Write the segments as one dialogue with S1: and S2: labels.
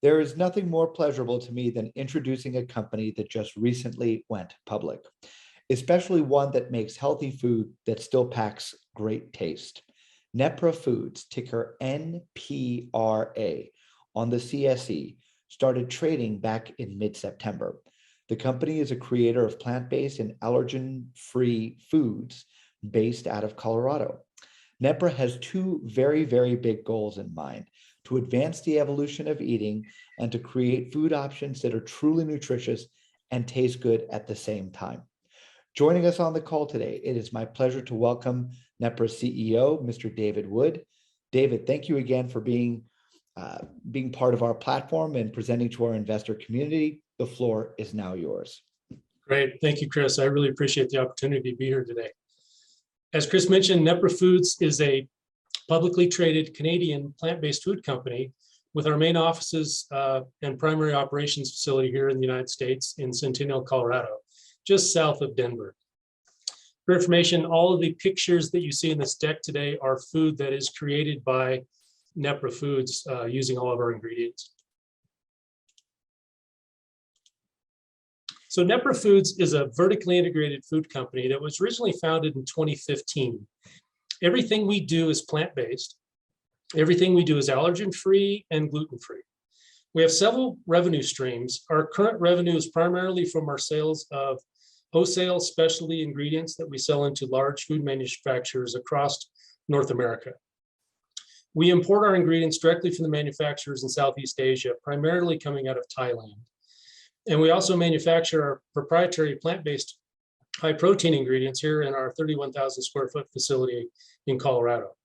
S1: There is nothing more pleasurable to me than introducing a company that just recently went public, especially one that makes healthy food that still packs great taste. Nepra Foods, ticker NPRA, on the CSE, started trading back in mid-September. The company is a creator of plant-based and allergen-free foods based out of Colorado. Nepra has two very, very big goals in mind: to advance the evolution of eating and to create food options that are truly nutritious and taste good at the same time. Joining us on the call today, it is my pleasure to welcome Nepra CEO, Mr. David Wood. David, thank you again for being part of our platform and presenting to our investor community. The floor is now yours.
S2: Great. Thank you, Chris. I really appreciate the opportunity to be here today. As Chris mentioned, Nepra Foods is a publicly traded Canadian plant-based food company with our main offices and primary operations facility here in the United States in Centennial, Colorado, just south of Denver. For information, all of the pictures that you see in this deck today are food that is created by Nepra Foods using all of our ingredients. So Nepra Foods is a vertically integrated food company that was originally founded in 2015. Everything we do is plant-based. Everything we do is allergen-free and gluten-free. We have several revenue streams. Our current revenue is primarily from our sales of wholesale specialty ingredients that we sell into large food manufacturers across North America. We import our ingredients directly from the manufacturers in Southeast Asia, primarily coming out of Thailand. And we also manufacture our proprietary plant-based high protein ingredients here in our 31,000 square foot facility in Colorado.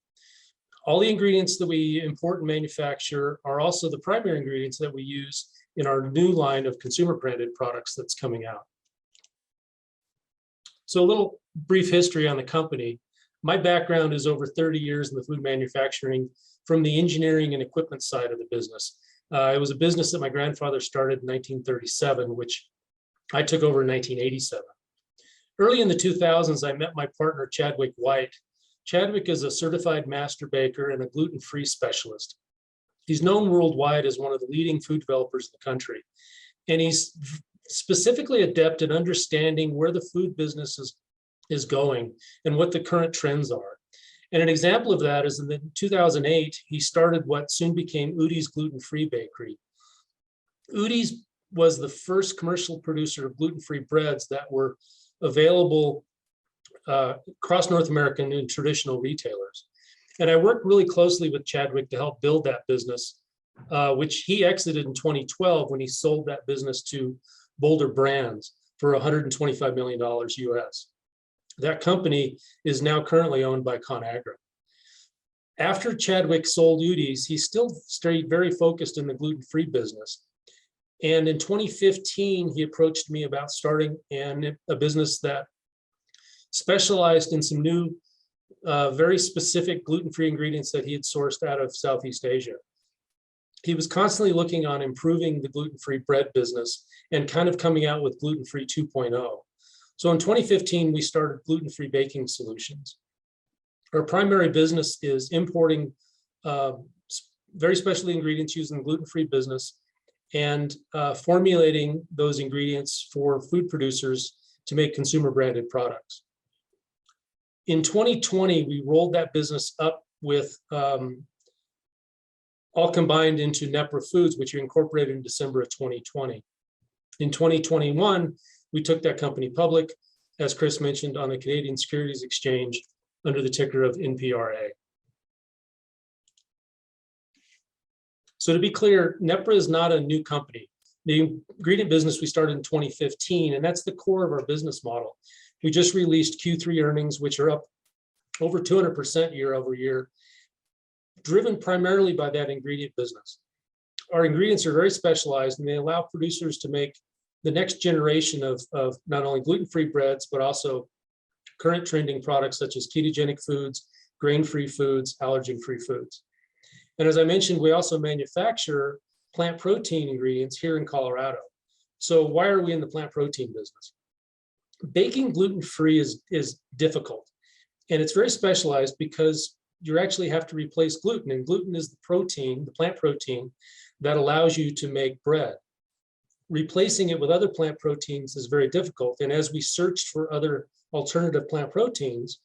S2: All the ingredients that we import and manufacture are also the primary ingredients that we use in our new line of consumer branded products that's coming out. So a little brief history on the company. My background is over 30 years in the food manufacturing from the engineering and equipment side of the business. It was a business that my grandfather started in 1937, which I took over in 1987. Early in the 2000s, I met my partner, Chadwick White. Chadwick is a certified master baker and a gluten-free specialist. He's known worldwide as one of the leading food developers in the country. And he's specifically adept at understanding where the food business is going and what the current trends are. And an example of that is in 2008, he started what soon became Udi's gluten-free bakery. Udi's was the first commercial producer of gluten-free breads that were available across North America in traditional retailers. And I worked really closely with Chadwick to help build that business, which he exited in 2012 when he sold that business to Boulder Brands for $125 million US. That company is now currently owned by ConAgra. After Chadwick sold Udi's, he still stayed very focused in the gluten-free business. And in 2015, he approached me about starting a business that specialized in some new, very specific gluten-free ingredients that he had sourced out of Southeast Asia. He was constantly looking on improving the gluten-free bread business and kind of coming out with gluten-free 2.0. So in 2015, we started gluten-free baking solutions. Our primary business is importing very specialty ingredients used in the gluten-free business and formulating those ingredients for food producers to make consumer branded products. In 2020, we rolled that business up with all combined into Nepra Foods, which we incorporated in December of 2020. In 2021, we took that company public, as Chris mentioned, on the Canadian Securities Exchange under the ticker of NPRA. So to be clear, Nepra is not a new company. The ingredient business we started in 2015, and that's the core of our business model. We just released Q3 earnings, which are up over 200% year over year, driven primarily by that ingredient business. Our ingredients are very specialized and they allow producers to make the next generation of not only gluten-free breads, but also current trending products such as ketogenic foods, grain-free foods, allergen-free foods. And as I mentioned, we also manufacture plant protein ingredients here in Colorado. So why are we in the plant protein business? Baking gluten-free is difficult, and it's very specialized because you actually have to replace gluten, and gluten is the protein, the plant protein, that allows you to make bread. Replacing it with other plant proteins is very difficult. And as we searched for other alternative plant proteins,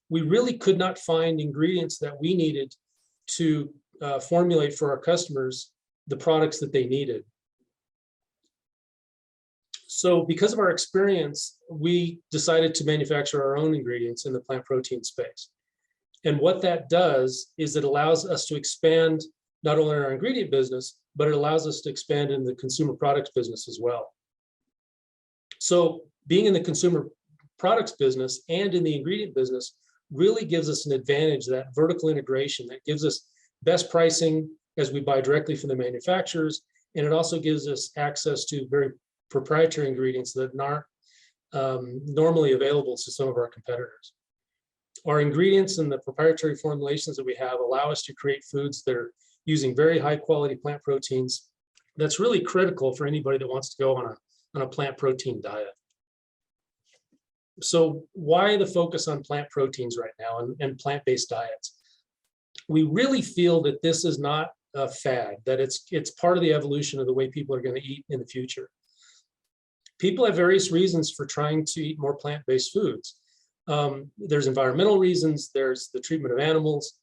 S2: we really could not find ingredients that we needed to formulate for our customers the products that they needed. So because of our experience, we decided to manufacture our own ingredients in the plant protein space. And what that does is it allows us to expand not only our ingredient business, but it allows us to expand in the consumer products business as well. So being in the consumer products business and in the ingredient business really gives us an advantage, that vertical integration that gives us best pricing as we buy directly from the manufacturers. And it also gives us access to very proprietary ingredients that aren't normally available to some of our competitors. Our ingredients and the proprietary formulations that we have allow us to create foods that are using very high quality plant proteins. That's really critical for anybody that wants to go on a plant protein diet. So why the focus on plant proteins right now and plant-based diets? We really feel that this is not a fad, that it's part of the evolution of the way people are going to eat in the future. People have various reasons for trying to eat more plant-based foods. There's environmental reasons, there's the treatment of animals.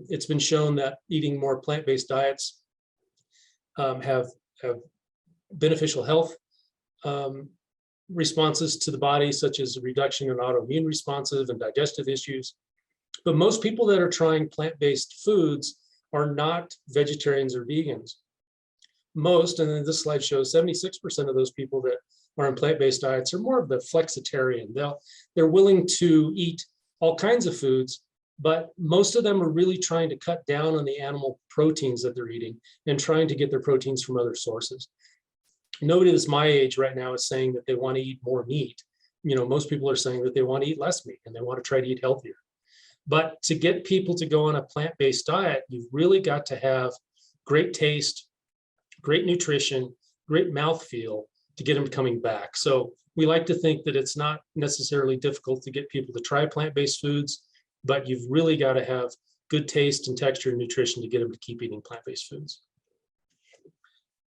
S2: It's been shown that eating more plant-based diets have beneficial health responses to the body, such as a reduction in autoimmune responsive and digestive issues. But most people that are trying plant-based foods are not vegetarians or vegans. Most, and then this slide shows 76% of those people that are on plant-based diets are more of the flexitarian. They're willing to eat all kinds of foods, but most of them are really trying to cut down on the animal proteins that they're eating and trying to get their proteins from other sources. Nobody that's my age right now is saying that they want to eat more meat. You know, most people are saying that they want to eat less meat and they want to try to eat healthier. But to get people to go on a plant-based diet, you've really got to have great taste, great nutrition, great mouthfeel to get them coming back. So we like to think that it's not necessarily difficult to get people to try plant-based foods, but you've really got to have good taste and texture and nutrition to get them to keep eating plant-based foods.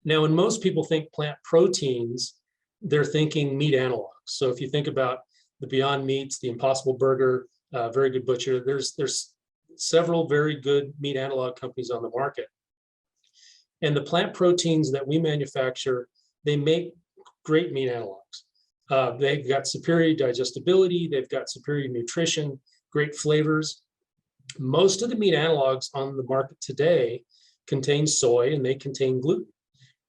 S2: Now, when most people think plant proteins, they're thinking meat analogs. So if you think about the Beyond Meats, the Impossible Burger, Very Good Butcher, there's several very good meat analog companies on the market. And the plant proteins that we manufacture, they make great meat analogs. They've got superior digestibility, they've got superior nutrition, great flavors. Most of the meat analogs on the market today contain soy and they contain gluten.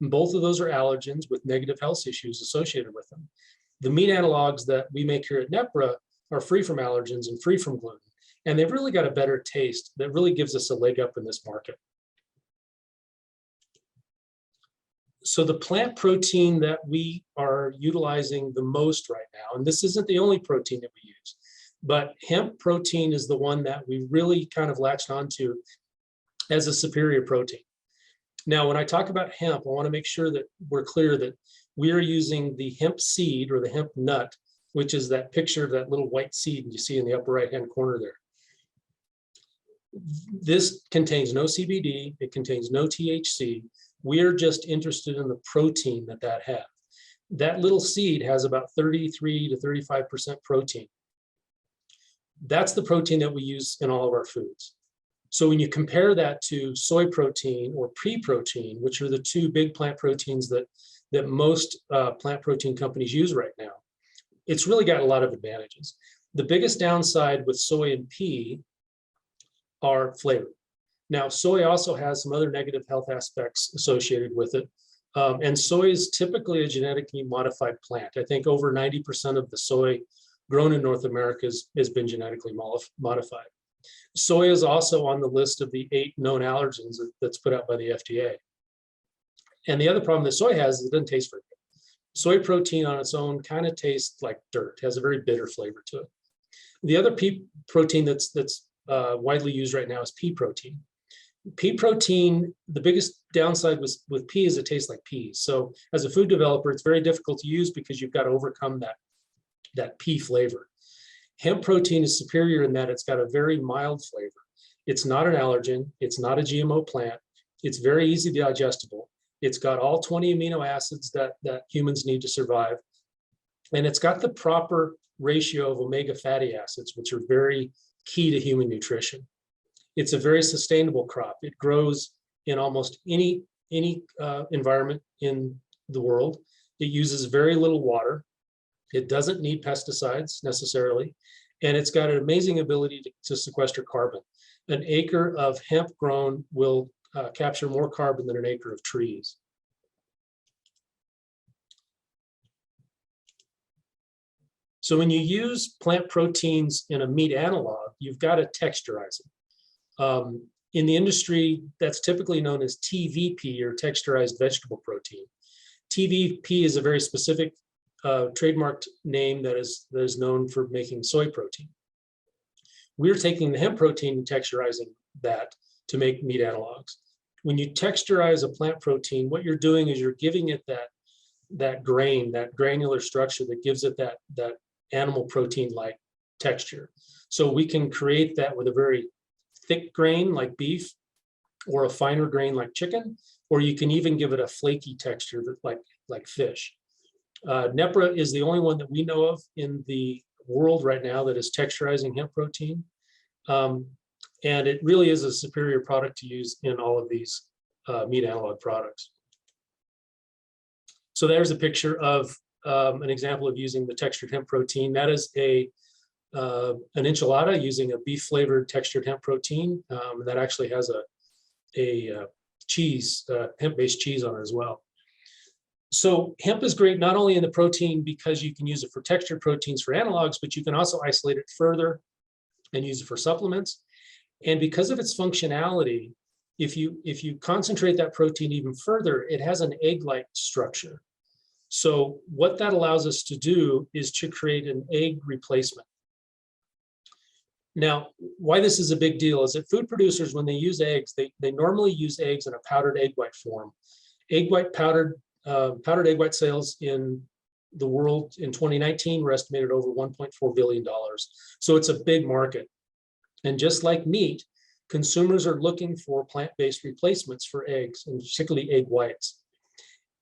S2: And both of those are allergens with negative health issues associated with them. The meat analogs that we make here at Nepra are free from allergens and free from gluten. And they've really got a better taste that really gives us a leg up in this market. So the plant protein that we are utilizing the most right now, and this isn't the only protein that we use, but hemp protein is the one that we really kind of latched onto as a superior protein. Now, when I talk about hemp, I want to make sure that we're clear that we are using the hemp seed or the hemp nut, which is that picture of that little white seed you see in the upper right-hand corner there. This contains no CBD, it contains no THC. We are just interested in the protein that has. That little seed has about 33 to 35% protein. That's the protein that we use in all of our foods. So when you compare that to soy protein or pea protein, which are the two big plant proteins that most plant protein companies use right now, it's really got a lot of advantages. The biggest downside with soy and pea are flavor. Now, soy also has some other negative health aspects associated with it. And soy is typically a genetically modified plant. I think over 90% of the soy grown in North America has been genetically modified. Soy is also on the list of the 8 known allergens that's put out by the FDA. And the other problem that soy has is it doesn't taste very good. Soy protein on its own kind of tastes like dirt, has a very bitter flavor to it. The other pea protein that's widely used right now is pea protein. Pea protein, the biggest downside with pea is it tastes like peas. So as a food developer, it's very difficult to use because you've got to overcome that pea flavor. Hemp protein is superior in that it's got a very mild flavor. It's not an allergen, it's not a GMO plant, It's very easy digestible. It's got all 20 amino acids that humans need to survive. And it's got the proper ratio of omega fatty acids, which are very key to human nutrition. It's a very sustainable crop. It grows in almost any environment in the world. It uses very little water. It doesn't need pesticides necessarily. And it's got an amazing ability to sequester carbon. An acre of hemp grown will capture more carbon than an acre of trees. So when you use plant proteins in a meat analog, you've got to texturize them. In the industry, that's typically known as TVP, or texturized vegetable protein. TVP is a very specific trademarked name that is known for making soy protein. We're taking the hemp protein and texturizing that to make meat analogs. When you texturize a plant protein, what you're doing is you're giving it that grain, that granular structure that gives it that animal protein-like texture. So we can create that with a very thick grain like beef, or a finer grain like chicken, or you can even give it a flaky texture like fish. Nepra is the only one that we know of in the world right now that is texturizing hemp protein. And it really is a superior product to use in all of these meat analog products. So there's a picture of an example of using the textured hemp protein. That is an enchilada using a beef flavored textured hemp protein that actually has a cheese, hemp-based cheese on it as well. So hemp is great not only in the protein because you can use it for textured proteins for analogs, but you can also isolate it further and use it for supplements. And because of its functionality, if you concentrate that protein even further, it has an egg-like structure. So what that allows us to do is to create an egg replacement. Now, why this is a big deal is that food producers, when they use eggs, they normally use eggs in a powdered egg white form. Powdered egg white sales in the world in 2019 were estimated over $1.4 billion. So it's a big market. And just like meat, consumers are looking for plant-based replacements for eggs, and particularly egg whites.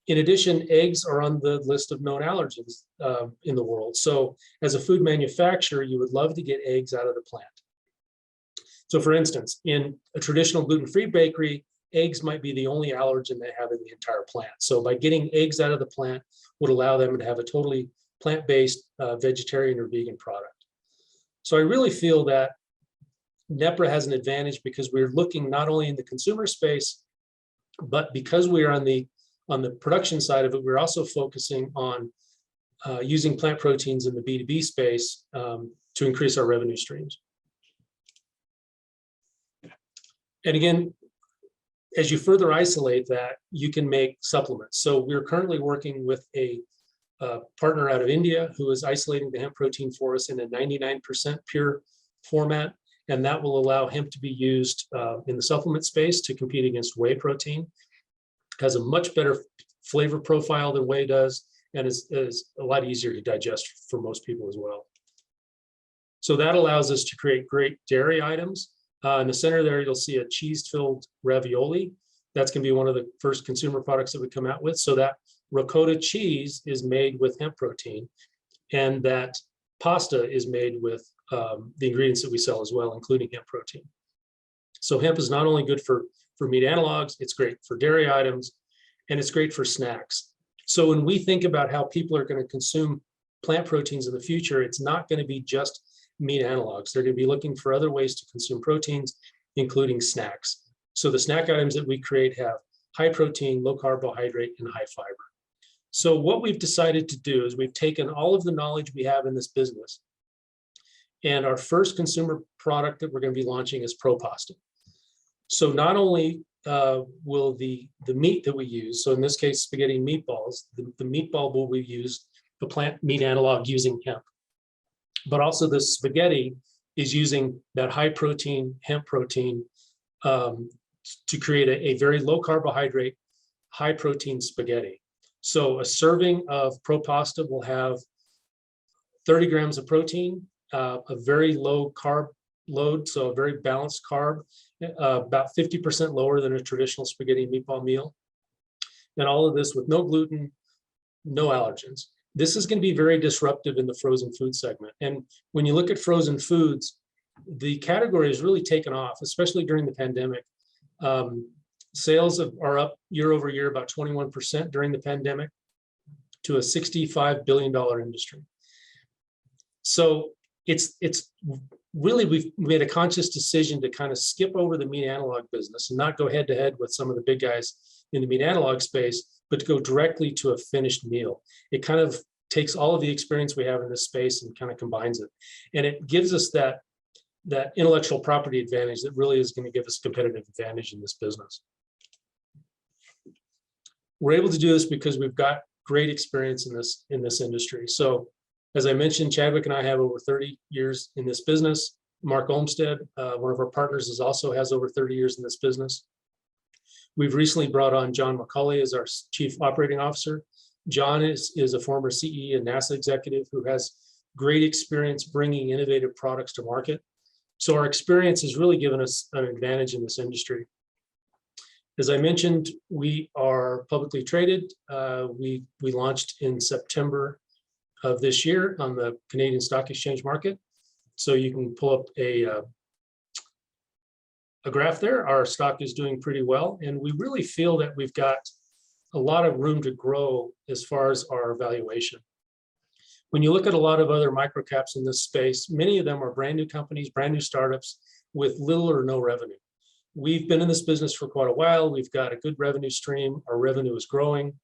S2: In addition, eggs are on the list of known allergens in the world. So as a food manufacturer, you would love to get eggs out of the plant. So for instance, in a traditional gluten-free bakery, eggs might be the only allergen they have in the entire plant. So by getting eggs out of the plant would allow them to have a totally plant-based vegetarian or vegan product. So I really feel that Nepra has an advantage because we're looking not only in the consumer space, but because we are on the production side of it, we're also focusing on using plant proteins in the B2B space to increase our revenue streams. And again, as you further isolate that, you can make supplements. So we're currently working with a partner out of India who is isolating the hemp protein for us in a 99% pure format. And that will allow hemp to be used in the supplement space to compete against whey protein. Has a much better flavor profile than whey does, and is a lot easier to digest for most people as well. So that allows us to create great dairy items. In the center there, you'll see a cheese-filled ravioli. That's going to be one of the first consumer products that we come out with. So that ricotta cheese is made with hemp protein, and that pasta is made with the ingredients that we sell as well, including hemp protein. So hemp is not only good for meat analogs, it's great for dairy items, and it's great for snacks. So when we think about how people are going to consume plant proteins in the future, it's not going to be just meat analogs. They're going to be looking for other ways to consume proteins, including snacks. So the snack items that we create have high protein, low carbohydrate, and high fiber. So what we've decided to do is we've taken all of the knowledge we have in this business, and our first consumer product that we're going to be launching is ProPasta. So not only will the meat that we use, so in this case, spaghetti and meatballs, the meatball will be used, the plant meat analog using hemp, but also the spaghetti is using that high protein, hemp protein to create a very low carbohydrate, high protein spaghetti. So a serving of ProPasta will have 30 grams of protein, a very low carb load, so a very balanced carb, about 50% lower than a traditional spaghetti and meatball meal. And all of this with no gluten, no allergens. This is going to be very disruptive in the frozen food segment. And when you look at frozen foods, the category has really taken off, especially during the pandemic. Sales are up year over year, about 21% during the pandemic, to a $65 billion industry. So it's really, we've made a conscious decision to kind of skip over the meat analog business and not go head to head with some of the big guys in the meat analog space, but to go directly to a finished meal. It kind of takes all of the experience we have in this space and kind of combines it. And it gives us that intellectual property advantage that really is going to give us a competitive advantage in this business. We're able to do this because we've got great experience in this industry. So as I mentioned, Chadwick and I have over 30 years in this business. Mark Olmsted, one of our partners, also has over 30 years in this business. We've recently brought on John McCauley as our Chief Operating Officer. John is a former CE and NASA executive who has great experience bringing innovative products to market. So our experience has really given us an advantage in this industry. As I mentioned, we are publicly traded. We launched in September of this year on the Canadian Stock Exchange market. So you can pull up a graph there. Our stock is doing pretty well, and we really feel that we've got a lot of room to grow as far as our valuation. When you look at a lot of other microcaps in this space, many of them are brand new companies, brand new startups with little or no revenue. We've been in this business for quite a while. We've got a good revenue stream. Our revenue is growing.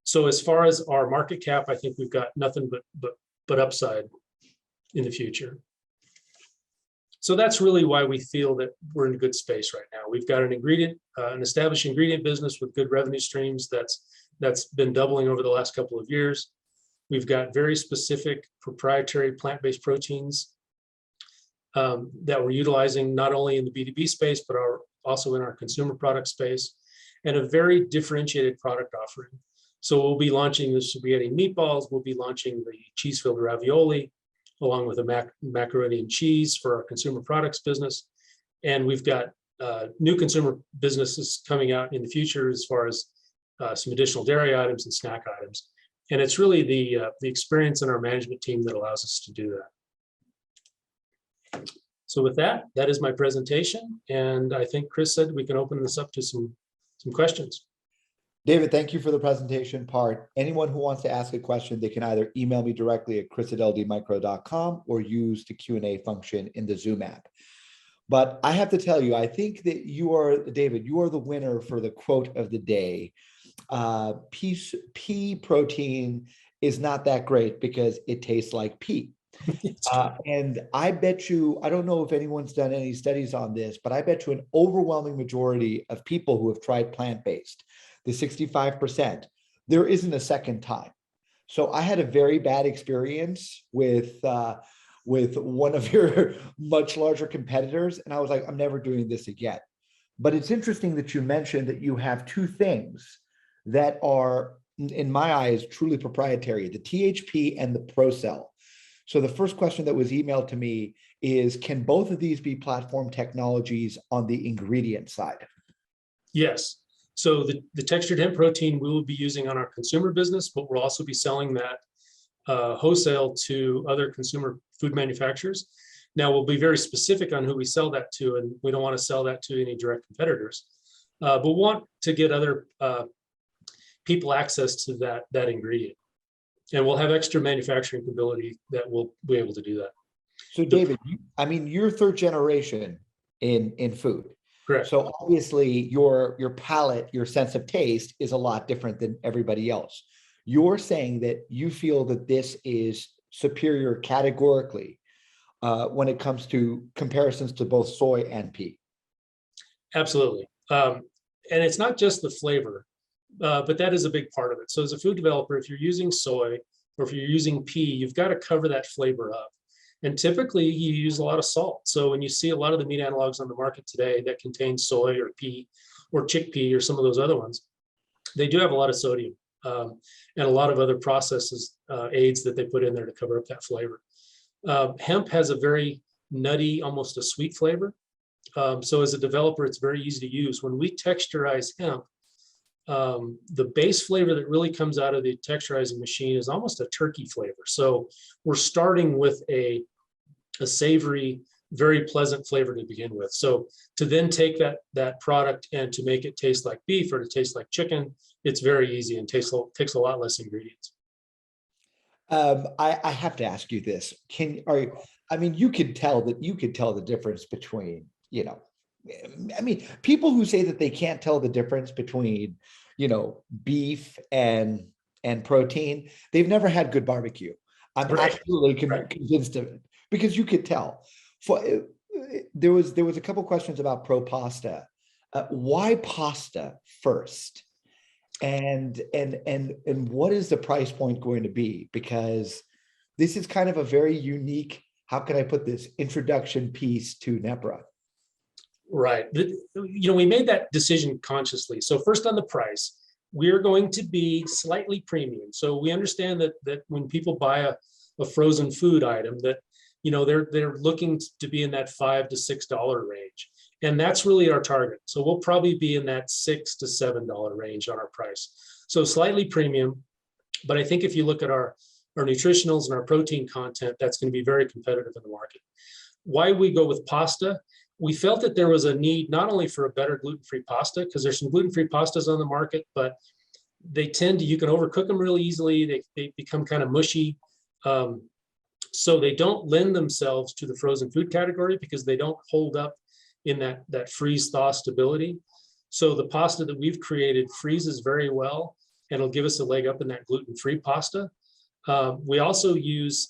S2: So as far as our market cap, I think we've got nothing but upside in the future. So that's really why we feel that we're in a good space right now. We've got an established ingredient business with good revenue streams that's been doubling over the last couple of years. We've got very specific proprietary plant-based proteins that we're utilizing not only in the B2B space, but also in our consumer product space, and a very differentiated product offering. So we'll be launching the spaghetti meatballs, we'll be launching the cheese-filled ravioli, along with a macaroni and cheese for our consumer products business. And we've got new consumer businesses coming out in the future as far as some additional dairy items and snack items. And it's really the experience in our management team that allows us to do that. So with that is my presentation. And I think Chris said we can open this up to some questions.
S1: David, thank you for the presentation part. Anyone who wants to ask a question, they can either email me directly at chris@ldmicro.com or use the Q&A function in the Zoom app. But I have to tell you, I think that David, you are the winner for the quote of the day. Pea protein is not that great because it tastes like pea. And I bet you, I don't know if anyone's done any studies on this, but I bet you an overwhelming majority of people who have tried plant-based, the 65%, there isn't a second time. So I had a very bad experience with one of your much larger competitors, and I was like, I'm never doing this again. But it's interesting that you mentioned that you have two things that are, in my eyes, truly proprietary, the THP and the ProCell. So the first question that was emailed to me is, can both of these be platform technologies on the ingredient side?
S2: Yes. So the textured hemp protein we will be using on our consumer business, but we'll also be selling that wholesale to other consumer food manufacturers. Now, we'll be very specific on who we sell that to, and we don't want to sell that to any direct competitors, but we want to get other people access to that ingredient. And we'll have extra manufacturing ability that will be able to do that.
S1: So David, I mean, you're third generation in food.
S2: Correct.
S1: So obviously your palate, your sense of taste is a lot different than everybody else. You're saying that you feel that this is superior categorically when it comes to comparisons to both soy and pea.
S2: Absolutely. And it's not just the flavor, but that is a big part of it. So as a food developer, if you're using soy or if you're using pea, you've got to cover that flavor up. And typically you use a lot of salt. So when you see a lot of the meat analogs on the market today that contain soy or pea or chickpea or some of those other ones, they do have a lot of sodium and a lot of other processes, aids that they put in there to cover up that flavor. Hemp has a very nutty, almost a sweet flavor. So as a developer, it's very easy to use. When we texturize hemp, the base flavor that really comes out of the texturizing machine is almost a turkey flavor. So we're starting with a savory, very pleasant flavor to begin with. So to then take that product and to make it taste like beef or to taste like chicken, it's very easy and takes a lot less ingredients.
S1: I have to ask you this. I mean, you could tell the difference between, I mean, people who say that they can't tell the difference between, beef and protein, they've never had good barbecue. I'm
S2: Right.
S1: absolutely
S2: Right.
S1: convinced of it because you could tell. There was a couple questions about pro pasta. Why pasta first? And what is the price point going to be? Because this is kind of a very unique, how can I put this, introduction piece to Nepra.
S2: Right. We made that decision consciously. So first on the price, we're going to be slightly premium. So we understand that when people buy a frozen food item, that they're looking to be in that $5 to $6 range. And that's really our target. So we'll probably be in that $6 to $7 range on our price. So slightly premium. But I think if you look at our nutritionals and our protein content, that's going to be very competitive in the market. Why we go with pasta? We felt that there was a need not only for a better gluten-free pasta, because there's some gluten-free pastas on the market, but you can overcook them really easily. They become kind of mushy. So they don't lend themselves to the frozen food category because they don't hold up in that freeze thaw stability. So the pasta that we've created freezes very well and it'll give us a leg up in that gluten-free pasta. We also use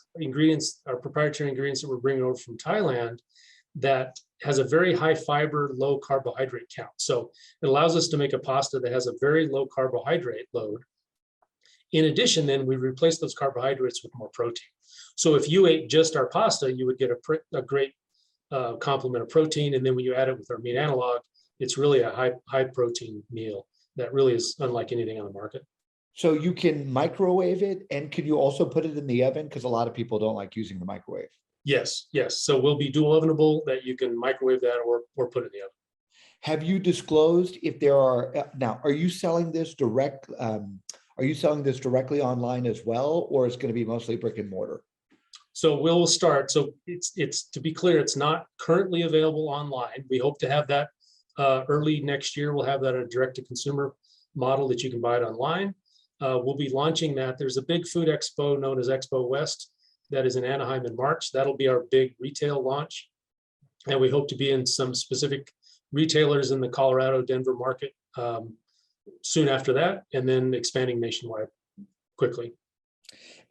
S2: our proprietary ingredients that we're bringing over from Thailand that has a very high fiber, low carbohydrate count. So it allows us to make a pasta that has a very low carbohydrate load. In addition, then we replace those carbohydrates with more protein. So if you ate just our pasta, you would get a great complement of protein. And then when you add it with our meat analog, it's really a high protein meal that really is unlike anything on the market.
S1: So you can microwave it, and can you also put it in the oven? Because a lot of people don't like using the microwave.
S2: Yes. So we'll be dual ovenable, that you can microwave that or put it in the oven.
S1: Have you disclosed if there are now? Are you selling this direct? Are you selling this directly online as well, or is it going to be mostly brick and mortar?
S2: So we'll start. So it's to be clear, it's not currently available online. We hope to have that early next year. We'll have that a direct to consumer model that you can buy it online. We'll be launching that. There's a big food expo known as Expo West that is in Anaheim in March. That'll be our big retail launch. And we hope to be in some specific retailers in the Colorado, Denver market soon after that, and then expanding nationwide quickly.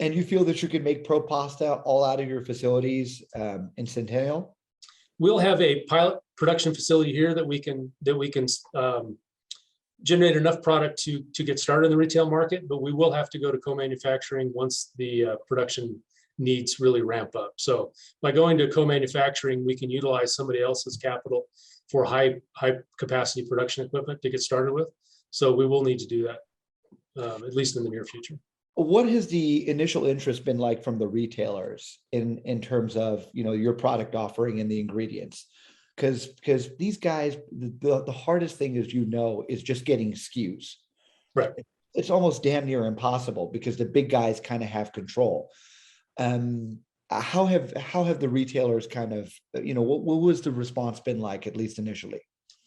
S1: And you feel that you can make pro pasta all out of your facilities in Centennial?
S2: We'll have a pilot production facility here that we can generate enough product to get started in the retail market, but we will have to go to co-manufacturing once the production needs really ramp up. So by going to co-manufacturing, we can utilize somebody else's capital for high capacity production equipment to get started with. So we will need to do that, at least in the near future.
S1: What has the initial interest been like from the retailers in terms of your product offering and the ingredients? Because these guys, the hardest thing is just getting SKUs.
S2: Right.
S1: It's almost damn near impossible because the big guys kind of have control. How have the retailers kind of, what was the response been like, at least initially?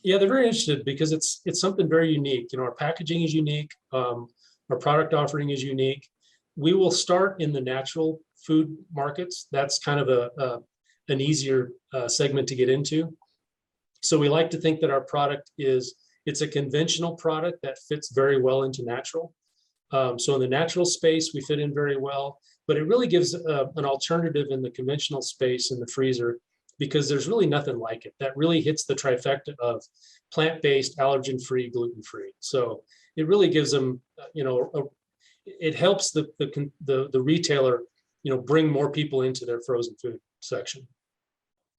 S2: Yeah, they're very interested because it's something very unique. Our packaging is unique. Our product offering is unique. We will start in the natural food markets. That's kind of an easier segment to get into. So we like to think that our product it's a conventional product that fits very well into natural. So in the natural space, we fit in very well, but it really gives an alternative in the conventional space in the freezer, because there's really nothing like it. That really hits the trifecta of plant-based, allergen-free, gluten-free. So it really gives them, it helps the retailer, bring more people into their frozen food section.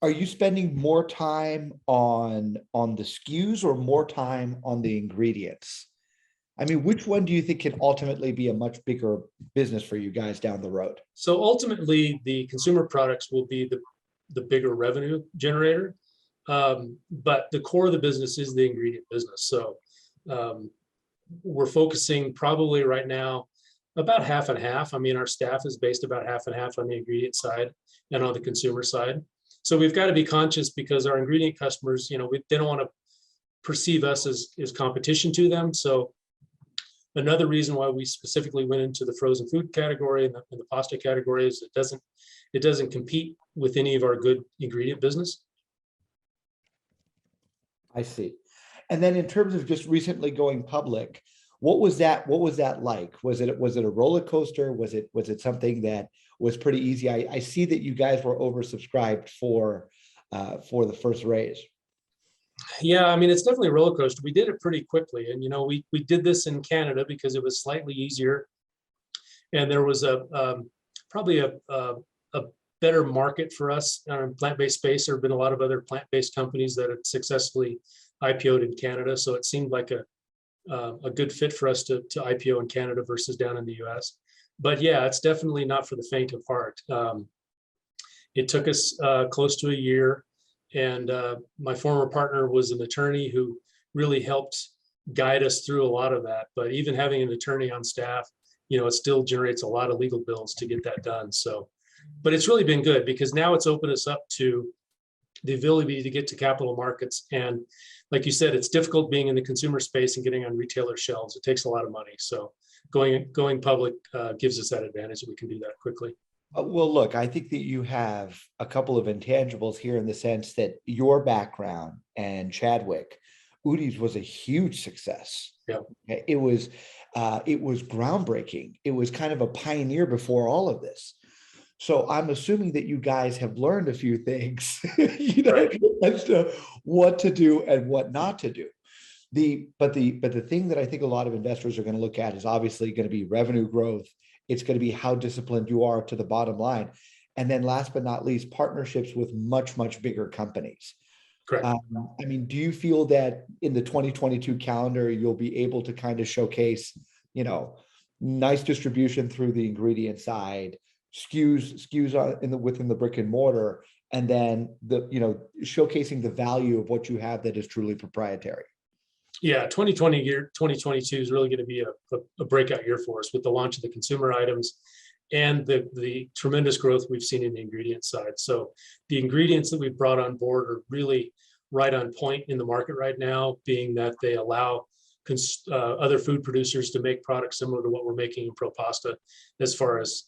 S1: Are you spending more time on the SKUs or more time on the ingredients? I mean, which one do you think can ultimately be a much bigger business for you guys down the road?
S2: So ultimately, the consumer products will be the bigger revenue generator. But the core of the business is the ingredient business. So we're focusing probably right now about half and half. I mean, our staff is based about half and half on the ingredient side and on the consumer side. So we've got to be conscious because our ingredient customers, they don't want to perceive us as competition to them. So another reason why we specifically went into the frozen food category and the pasta category is it doesn't compete with any of our good ingredient business.
S1: I see. And then in terms of just recently going public, what was that like? Was it a roller coaster? Was it something that was pretty easy? I see that you guys were oversubscribed for the first raise.
S2: Yeah, I mean, it's definitely a roller coaster. We did it pretty quickly, and we did this in Canada because it was slightly easier, and there was probably a better market for us in plant-based space. There have been a lot of other plant-based companies that have successfully IPO'd in Canada, so it seemed like a good fit for us to IPO in Canada versus down in the US. But yeah, it's definitely not for the faint of heart. It took us close to a year, and my former partner was an attorney who really helped guide us through a lot of that. But even having an attorney on staff, it still generates a lot of legal bills to get that done. So, but it's really been good because now it's opened us up to the ability to get to capital markets. And like you said, it's difficult being in the consumer space and getting on retailer shelves. It takes a lot of money. So going public gives us that advantage that we can do that quickly.
S1: Well, look, I think that you have a couple of intangibles here in the sense that your background and Chadwick, Udi's was a huge success.
S2: Yeah.
S1: It was groundbreaking. It was kind of a pioneer before all of this. So I'm assuming that you guys have learned a few things,
S2: Right.
S1: as to what to do and what not to do. But the thing that I think a lot of investors are going to look at is obviously going to be revenue growth. It's going to be how disciplined you are to the bottom line. And then last but not least, partnerships with much, much bigger companies.
S2: Correct.
S1: I mean, do you feel that in the 2022 calendar, you'll be able to kind of showcase, nice distribution through the ingredient side, SKUs within the brick and mortar, and then showcasing the value of what you have that is truly proprietary?
S2: Yeah, 2022 is really going to be a breakout year for us with the launch of the consumer items and the tremendous growth we've seen in the ingredient side. So the ingredients that we've brought on board are really right on point in the market right now, being that they allow other food producers to make products similar to what we're making in ProPasta, as far as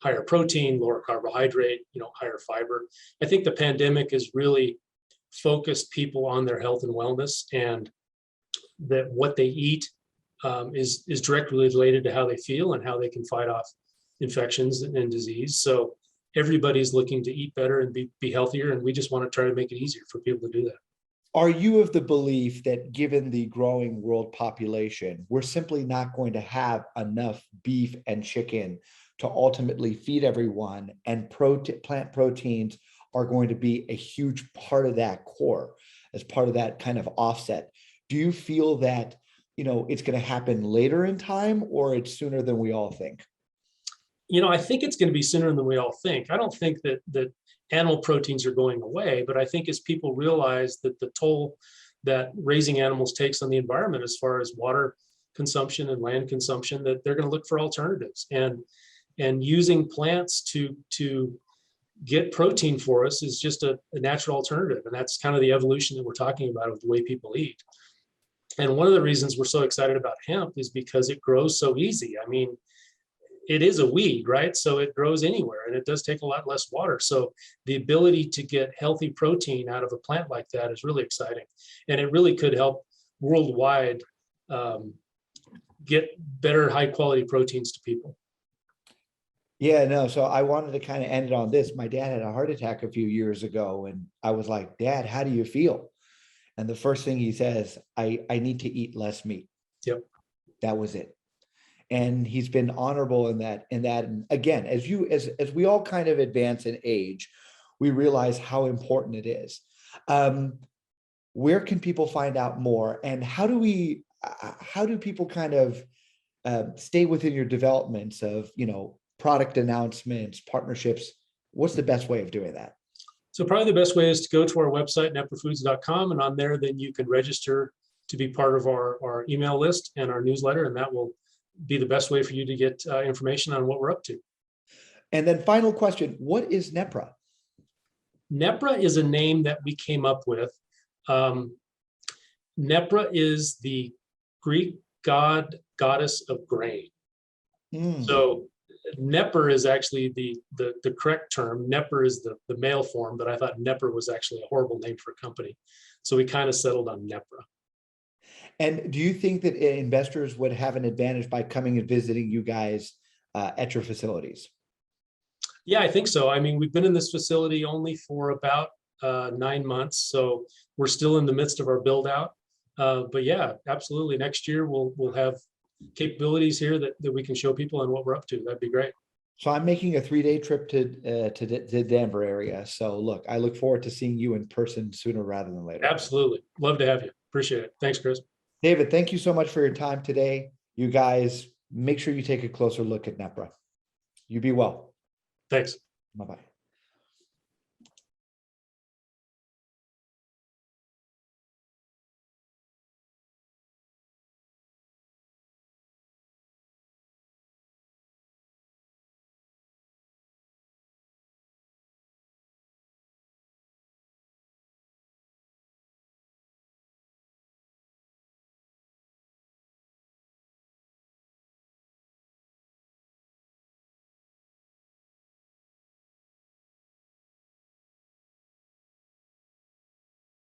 S2: higher protein, lower carbohydrate, higher fiber. I think the pandemic has really focused people on their health and wellness, and that what they eat is directly related to how they feel and how they can fight off infections and disease. So everybody's looking to eat better and be healthier, and we just want to try to make it easier for people to do that.
S1: Are you of the belief that given the growing world population, we're simply not going to have enough beef and chicken to ultimately feed everyone, and plant proteins are going to be a huge part of that core as part of that kind of offset? Do you feel that, it's going to happen later in time, or it's sooner than we all think?
S2: I think it's going to be sooner than we all think. I don't think that animal proteins are going away, but I think as people realize that the toll that raising animals takes on the environment, as far as water consumption and land consumption, that they're going to look for alternatives, and using plants to get protein for us is just a natural alternative. And that's kind of the evolution that we're talking about with the way people eat. And one of the reasons we're so excited about hemp is because it grows so easy. I mean, it is a weed, right? So it grows anywhere, and it does take a lot less water. So the ability to get healthy protein out of a plant like that is really exciting. And it really could help worldwide get better high quality proteins to people.
S1: Yeah, no. So I wanted to kind of end it on this. My dad had a heart attack a few years ago, and I was like, Dad, how do you feel? And the first thing he says, I need to eat less meat.
S2: Yep.
S1: That was it. And he's been honorable in that. And again, as we all kind of advance in age, we realize how important it is. Where can people find out more, and how do people kind of stay within your developments of, product announcements, partnerships? What's the best way of doing that?
S2: So probably the best way is to go to our website, neprafoods.com, and on there, then you can register to be part of our email list and our newsletter, and that will be the best way for you to get information on what we're up to.
S1: And then final question, what is Nepra?
S2: Nepra is a name that we came up with. Nepra is the Greek goddess of grain. So Nepra is actually the correct term. Nepra is the male form, but I thought Nepra was actually a horrible name for a company. So we kind of settled on Nepra.
S1: And do you think that investors would have an advantage by coming and visiting you guys at your facilities?
S2: Yeah, I think so. I mean, we've been in this facility only for about 9 months, so we're still in the midst of our build out. But yeah, absolutely. Next year we'll have capabilities here that we can show people and what we're up to. That'd be great.
S1: So I'm making a 3-day trip to the Denver area. So look, I look forward to seeing you in person sooner rather than later.
S2: Absolutely. Love to have you. Appreciate it. Thanks, Chris.
S1: David, thank you so much for your time today. You guys, make sure you take a closer look at Nepra. You be well.
S2: Thanks.
S1: Bye-bye.